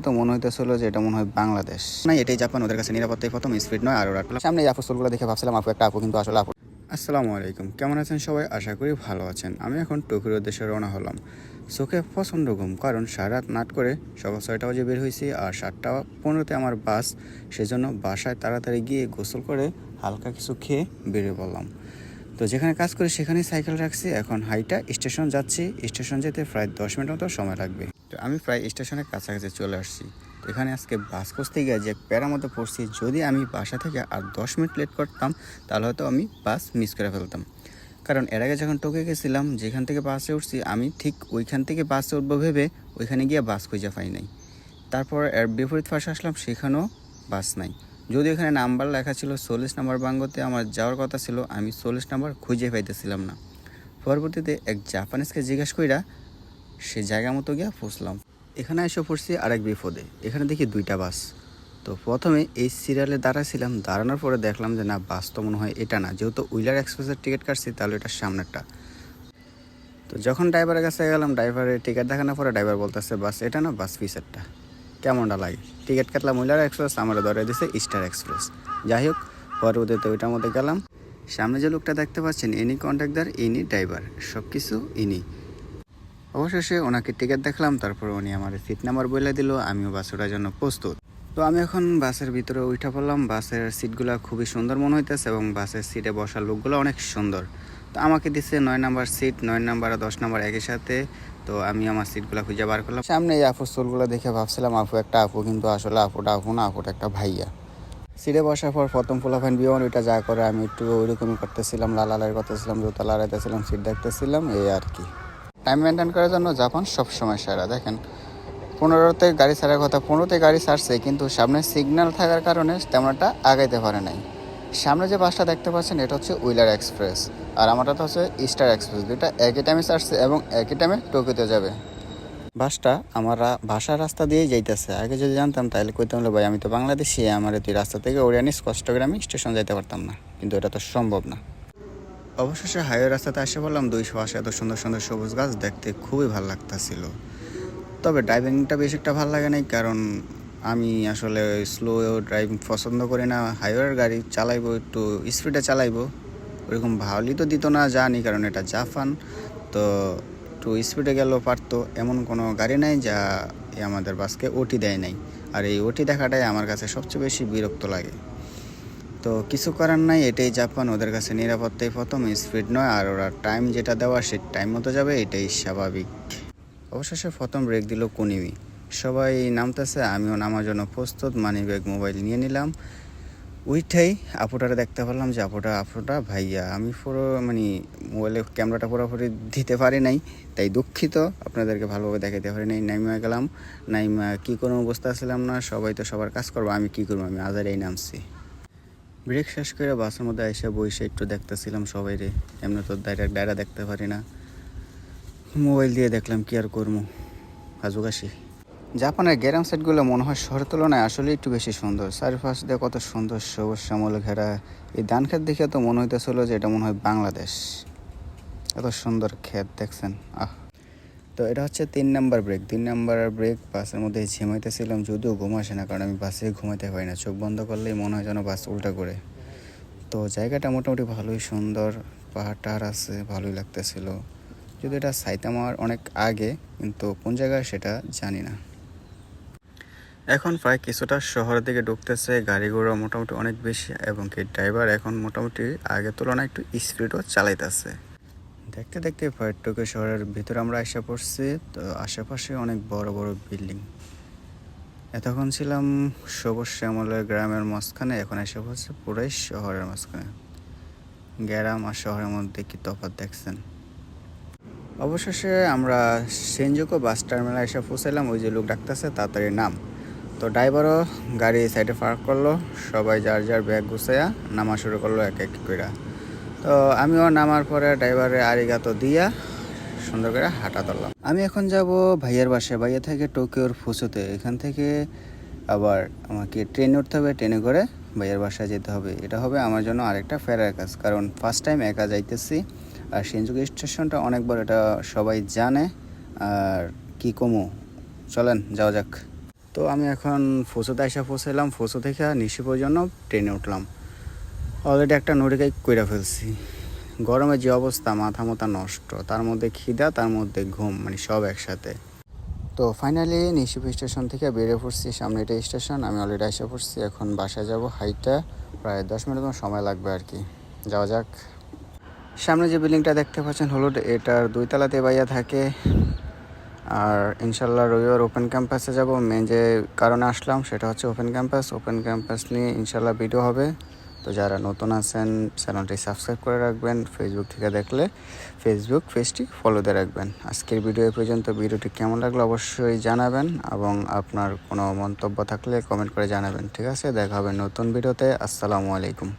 তো মনে হইতেছিল যে এটা মনে হয় বাংলাদেশ না, এটাই জাপান। ওদের কাছে নিরাপত্তাই প্রথম, স্পিড নয়। আর ওরা সামনে এই আফুসলগুলো দেখে ভাবছিলাম আপু একটা আপু, কিন্তু আসলে আপু। আসসালামু আলাইকুম, কেমন আছেন সবাই? আশা করি ভালো আছেন। আমি এখন টোকিওর উদ্দেশ্যে রওনা হলাম। চোখে প্রচণ্ড ঘুম, কারণ সারা রাত নাট করে সকাল 6টা বাজে বের হয়েছি, আর 7টা 15-তে আমার বাস। সেজন্য বাসায় তাড়াতাড়ি গিয়ে গোসল করে হালকা কিছু খেয়ে বেরিয়ে পড়লাম। তো যেখানে কাজ করি সেখানেই সাইকেল রাখছি। এখন হাইটা স্টেশন যাচ্ছি। স্টেশন যেতে প্রায় 10 মিনিট মতো সময় লাগবে। তো আমি প্রায় স্টেশনের কাছাকাছি চলে আসছি। তো এখানে আজকে বাস খুঁজতে গিয়ে যে প্যারার মধ্যে পড়ছি, যদি আমি বাসা থেকে আর 10 মিনিট লেট করতাম তাহলে হয়তো আমি বাস মিস করে ফেলতাম। কারণ এর আগে যখন টোকে গেছিলাম, যেখান থেকে বাসে উঠছি, আমি ঠিক ওইখান থেকে বাসে উঠবো ভেবে ওইখানে গিয়ে বাস খুঁজে পাই নাই। তারপর এর বিপরীত পাশে আসলাম, সেখানেও বাস নাই। যদি এখানে নাম্বার লেখা ছিল 40 নম্বর বাঙ্গতে আমার যাওয়ার কথা ছিল, আমি 40 নম্বর খুঁজে পাইতেছিলাম না। পরবর্তীতে এক জাপানিজকে জিজ্ঞাসা কইরা সে জায়গা মতো গিয়ে পৌঁছলাম। এখানে এসে পড়ছি আরেক বিপদে। এখানে দেখি 2টা বাস। তো প্রথমে এই সিরিয়ালে দাঁড়াছিলাম, দাঁড়ানোর পরে দেখলাম যে না, বাস তো মনে হয় এটা না, যেহেতু উইলার এক্সপ্রেসের টিকিট কাটছি তাহলে এটার সামনেরটা। তো যখন ড্রাইভারের কাছে গেলাম, ড্রাইভারের টিকিট দেখানোর পরে ড্রাইভার বলতেছে বাস এটা না, বাস পিসেরটা। কেমনটা লাগে? টিকিট কাটলাম উইলার এক্সপ্রেস, আমার ধরে দিছে স্টার এক্সপ্রেস। যাই হোক, পরবর্তীতে ওইটার মধ্যে গেলাম। সামনে যে লোকটা দেখতে পাচ্ছেন, ইনি কন্ট্রাক্টর, ইনি ড্রাইভার, সব কিছু ইনি। অবশেষে ওনাকে টিকিট দেখলাম, তারপর উনি আমার সিট নাম্বার বলে দিল, আমিও বাস ওঠার জন্য প্রস্তুত। তো আমি এখন বাসের ভিতরে উঠে পড়লাম। বাসের সিটগুলো খুবই সুন্দর মনে হইতেছে এবং বাসের সিটে বসার লোকগুলো অনেক সুন্দর। তো আমাকে দিচ্ছে 9 নাম্বার সিট, 9 নাম্বার আর 10 নাম্বার একই সাথে। তো আমি আমার সিটগুলো খুঁজে বার করলাম। সামনে এই আপুর চুলগুলো দেখে ভাবছিলাম আপু একটা আপু, কিন্তু আসলে আপুটা আপু না, আপুটা একটা ভাইয়া। সিটে বসার পর প্রথম ফুলাফাইন বিমান ওইটা যা করে আমি একটু ওইরকমই করতেছিলাম, লালালাই করতেছিলাম, জুতা লাড়াইতেছিলাম, সিট দেখতেছিলাম, এই আর কি। টাইম মেনটেন করার জন্য জাপান সবসময় সেরা। দেখেন, 15তে গাড়ি ছাড়ার কথা, 15তে গাড়ি ছাড়ছে, কিন্তু সামনে সিগন্যাল থাকার কারণে তেমন একটা আগাইতে পারে নাই। সামনে যে বাসটা দেখতে পাচ্ছেন এটা হচ্ছে উইলার এক্সপ্রেস, আর আমারটা তো হচ্ছে স্টার এক্সপ্রেস। দুইটা একই টাইমে ছাড়ছে এবং একই টাইমে টোকিওতে যাবে। বাসটা আমার ভাষার রাস্তা দিয়েই যাইতেছে। আগে যদি জানতাম তাহলে কইতাম ভাই আমি তো বাংলাদেশি, আমার তুই রাস্তা থেকে ওড়ে আনিস, কষ্ট করে আমি স্টেশন যাইতে পারতাম না, কিন্তু এটা তো সম্ভব না। অবশেষে হাইওয়ে রাস্তাতে এসে বললাম, 200 পাশে এত সুন্দর সুন্দর সবুজ গাছ দেখতে খুবই ভালো লাগতেছিল। তবে ড্রাইভিংটা বেশি একটা ভালো লাগে নাই, কারণ আমি আসলে স্লো ড্রাইভিং পছন্দ করি না। হাইওয়ের গাড়ি চালাইবো, একটু স্পিডে চালাইবো, ওরকম ভালোই তো দিত না, জানি, কারণ এটা জাপান। তো একটু স্পিডে গেলেও পারতো, এমন কোনো গাড়ি নাই যা আমাদের বাসকে ওটি দেয় নাই। আর এই ওটি দেখাটাই আমার কাছে সবচেয়ে বেশি বিরক্ত লাগে। তো কিছু করার নাই, এটাই জাপান। ওদের কাছে নিরাপত্তাই প্রথম, স্পিড নয়। আর ওরা টাইম যেটা দেওয়া সে টাইম মতো যাবে, এটাই স্বাভাবিক। অবশেষে প্রথম ব্রেক দিল কুনিমি। সবাই নামতেছে, আমিও নামার জন্য প্রস্তুত। মানি ব্যাগ মোবাইল নিয়ে নিলাম। ওইটাই আপুটারে দেখতে পারলাম যে আপুটা ভাইয়া। আমি পুরো মোবাইলে ক্যামেরাটা পুরোপুরি দিতে পারি নাই, তাই দুঃখিত, আপনাদেরকে ভালোভাবে দেখাতে পারি নাই। নাইমা গেলাম। নাইমা কী কোনো অবস্থা ছিলাম না, সবাই তো সবার কাজ করবো, আমি কী করবো, আমি আজারেই নামছি। ব্রেক শেষ করে বাসের মধ্যে এসে বসে একটু দেখতেছিলাম সবাই রে। এমনি তো ডায়রা দেখতে পারি না, মোবাইল দিয়ে দেখলাম, কি আর করবো, হাজুকাশি। জাপানের গ্রাম সাইডগুলো মনে হয় শহরের তুলনায় আসলে একটু বেশি সুন্দর। চারিপাশ দিয়ে কত সুন্দর সবুজ শ্যামলে ঘেরা। এই ধান ক্ষেত দেখে তো মনে হইতেছিল যে এটা মনে হয় বাংলাদেশ, এত সুন্দর ক্ষেত দেখছেন। তো এটা হচ্ছে 3 নাম্বার ব্রেক। 3 number break. বাসের মধ্যে ঝিমাইতেছিলাম, যদিও ঘুম আসে না, কারণ আমি বাসে ঘুমাইতে পারি না, চোখ বন্ধ করলেই মনে হয় যেন বাস উল্টা করে। তো জায়গাটা মোটামুটি ভালোই সুন্দর, পাহাড় টাহাড় আছে, ভালোই লাগতেছিল। যদি এটা সাইতামার অনেক আগে, কিন্তু কোন জায়গায় সেটা জানি না। এখন প্রায় কিছুটা শহরের দিকে ঢুকতেছে, গাড়ি ঘোড়া মোটামুটি অনেক বেশি, এবং কি ড্রাইভার এখন মোটামুটি আগের তুলনায় একটু স্পিডও চালাইতেছে। দেখতে দেখতে প্রায় টোকিও শহরের ভিতরে আমরা এসে পড়ছি। তো আশেপাশে অনেক বড় বড় বিল্ডিং। এতক্ষণ ছিলাম সবুজ শ্যামলের গ্রামের মাঝখানে, এখন এসে পড়ছে পুরাই শহরের মাঝখানে। গ্রাম আর শহরের মধ্যে কি তফাৎ দেখছেন। অবশেষে আমরা সেনজুকু বাস টার্মিনালে এসে পৌঁছালাম। ওই যে লোক ডাকতেছে, তাড়াতাড়ি নাম। তো ড্রাইভারও গাড়ি সাইডে পার্ক করলো, সবাই যার যার ব্যাগ গুছাইয়া নামা শুরু করলো এক এক করে। তো আমিও নামার পরে ড্রাইভারে আরিগাতো দিয়া সুন্দর করে হাঁটা ধরলাম। আমি এখন যাব ভাইয়ের বাসায়। ভাইয়া থেকে টোকিওর ফুসুতে। এখান থেকে আবার আমাকে ট্রেনে উঠতে হবে, ট্রেনে করে ভাইয়ের বাসায় যেতে হবে। এটা হবে আমার জন্য আরেকটা ফেরার কাজ, কারণ ফার্স্ট টাইম একা যাইতেছি। আর সেনজুকু স্টেশনটা অনেক বড়, এটা সবাই জানে। আর কি কমু, চলেন যাওয়া যাক। তো আমি এখন ফুসোতে এসে পৌঁছাইলাম, ফুসো থেকে নিশিপুর জন্য ট্রেনে উঠলাম। অলরেডি একটা নোটিফাই কইরা ফেলছি। গরমের যে অবস্থা, মাথা মাথা নষ্ট, তার মধ্যে খিদা, তার মধ্যে ঘুম, মানে সব একসাথে। তো ফাইনালি নিশিপুর স্টেশন থেকে বেরিয়ে পড়ছি, সামনে এটা স্টেশন। আমি অলরেডি এসে পড়ছি, এখন বাসায় যাব। হাইটটা প্রায় 10 মিনিট মতো সময় লাগবে আর কি। যাওয়া যাক। সামনে যে বিল্ডিংটা দেখতে পাচ্ছেন হলুদ, এটার 2 তলাতে বাইয়া থাকে। আর ইনশাল্লাহ রবিবার ওপেন ক্যাম্পাসে যাব। মেন যে কারণে আসলাম সেটা হচ্ছে ওপেন ক্যাম্পাস নিয়ে ইনশাল্লাহ ভিডিও হবে। তো যারা নতুন আছেন চ্যানেলটি সাবস্ক্রাইব করে রাখবেন, ফেসবুক থেকে দেখলে ফেসবুক পেজটি ফলো দিয়ে রাখবেন। আজকের ভিডিও এ পর্যন্ত। ভিডিওটি কেমন লাগলো অবশ্যই জানাবেন এবং আপনার কোনো মন্তব্য থাকলে কমেন্ট করে জানাবেন। ঠিক আছে, দেখা হবে নতুন ভিডিওতে। আসসালামু আলাইকুম।